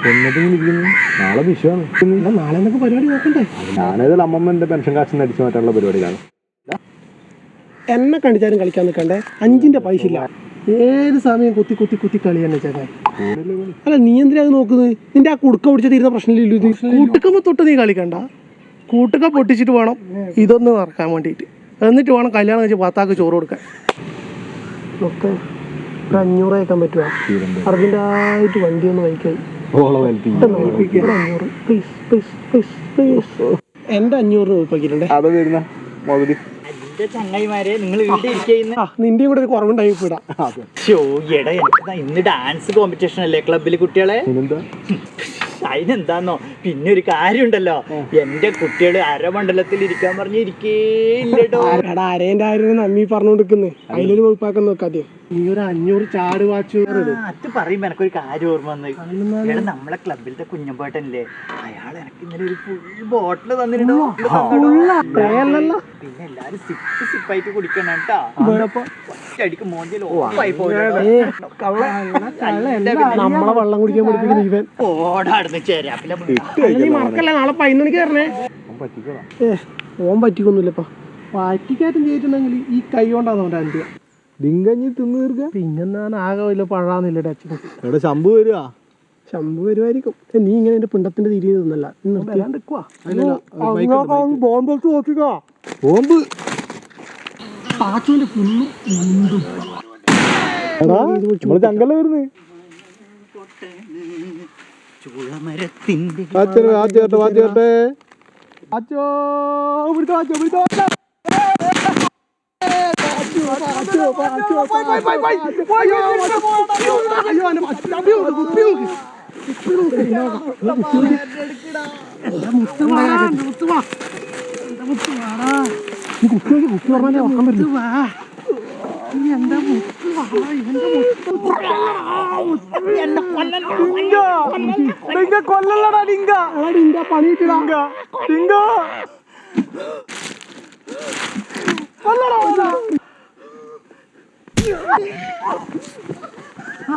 നാളെ വിഷയമാണ്. നാളെ എന്തൊക്കെ പരിപാടി നോക്കണ്ടേ? ഞാനേതായാലും അമ്മമ്മന്റെ പെൻഷൻ കാശിന് അടിച്ചു മാറ്റാനുള്ള പരിപാടിയിലാണ്. എന്നെ കണ്ടിച്ചാലും കളിക്കാൻ നിൽക്കണ്ടേ? 5ന്റെ പൈസ ഇല്ല. ഏത് സമയം കുത്തി കുത്തി കുത്തി കളി തന്നെ ചേക്കാൻ. അല്ല നീ എന്തിനാ അത് നോക്കുന്നത്? നിന്റെ ആ കുടുക്ക പൊടിച്ച് തീരുന്ന പ്രശ്നമില്ലല്ലോ. കൂട്ടുക്കമ്മ തൊട്ട് നീ കളിക്കണ്ട. കൂട്ടുക്ക പൊട്ടിച്ചിട്ട് വേണം ഇതൊന്ന് നടക്കാൻ വേണ്ടിയിട്ട്. എന്നിട്ട് വേണം കല്യാണം കഴിച്ച് ഭർത്താക്ക് ചോറ് കൊടുക്കാൻ. ഒക്കെ 500 അയക്കാൻ പറ്റുമോ? അർജന്റായിട്ട് വണ്ടി ഒന്ന് വഹിക്കാൻ. എന്റെ 500 രൂപ വയ്ക്കിട്ടുണ്ടേ. നിന്റെ കൂടെ ഒരു കുറവുണ്ടായി പോയിടാ. ഇന്ന് ഡാൻസ് കോമ്പറ്റീഷൻ അല്ലേ ക്ലബില് കുട്ടികളെ? അതിനെന്താന്നോ, പിന്നെ ഒരു കാര്യമുണ്ടല്ലോ, എന്റെ കുട്ടികള് അരമണ്ഡലത്തിൽ ഇരിക്കാൻ പറഞ്ഞ് ഇരിക്കേട്ടോ. അരേന്റെ ആയിരം നന്ദി പറഞ്ഞോണ്ടിരിക്കുന്നു. അതിലൊരു വകുപ്പാക്കാൻ നോക്കാതെ നീ ഒരു 500 ചാട് വാച്ച്. അത് പറയുമ്പോ എനക്കൊരു കാര്യം ഓർമ്മ വന്ന്. നമ്മളെ ക്ലബിലത്തെ കുഞ്ഞമ്പേട്ടനില്ലേ, അയാൾ എനിക്ക് ഇന്നലെ ഒരു ഫുൾ ബോട്ടിൽ തന്നിട്ടുണ്ടോ. പിന്നെ എല്ലാരും സിപ്പായിട്ട് കുടിക്കണം കേട്ടാ. അടിക്ക് മോന്തിയിൽ ഓഫായി പോയി. നമ്മളെ വെള്ളം കുടിക്കാൻ പഠിപ്പിക്കുന്ന ഇവൻ ഓടാടുന്ന് ചേരാപ്പില്ല. നീ മറക്കല്ലേ, നാളെ 11 മണിക്ക് തരണേ. ഓൻ പറ്റിക്കൊന്നുമില്ലപ്പാ. പറ്റിക്കാറ്റും ചെയ്തിട്ടുണ്ടെങ്കിൽ ഈ കൈ കൊണ്ടാണ് അവൻ്റെ അഞ്ച് ഡിങ്കഞ്ഞി തിന്നു തീർക്ക. പിന്നെന്താ ആകെ വല്ല പഴാന്നില്ല ടച്ചിന്. എവിടെ ശംഭു വരുവാ? ശംഭു വരുമായിരിക്കും. നീ ഇങ്ങനെ എന്റെ പിണ്ടത്തിന്റെ തിരി തിന്നല്ല. ബോംബ് നോക്കിക്കോ. ബോംബ് ചങ്കല്ല വരുന്നേ. കൊല്ലല്ലടാ ഡിങ്ക. ഡിങ്ക പണിയിട്ടിടാ. ഡിങ്ക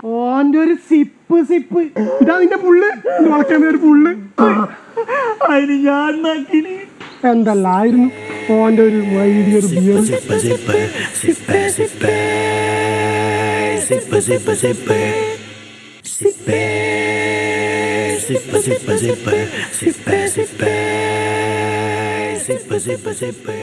ഓന്റെ ഒരു സിപ്പ് സിപ്പ്. ഇതാ നിന്റെ പുള്ള്. വളക്കാൻ ഒരു പുള്ള്. അതിന് ഞാൻ എന്തല്ലായിരുന്നു ഓന്റെ ഒരു വൈദ്യൊരു beer. Zipper, zipper, zipper, zipper, zipper, zipper.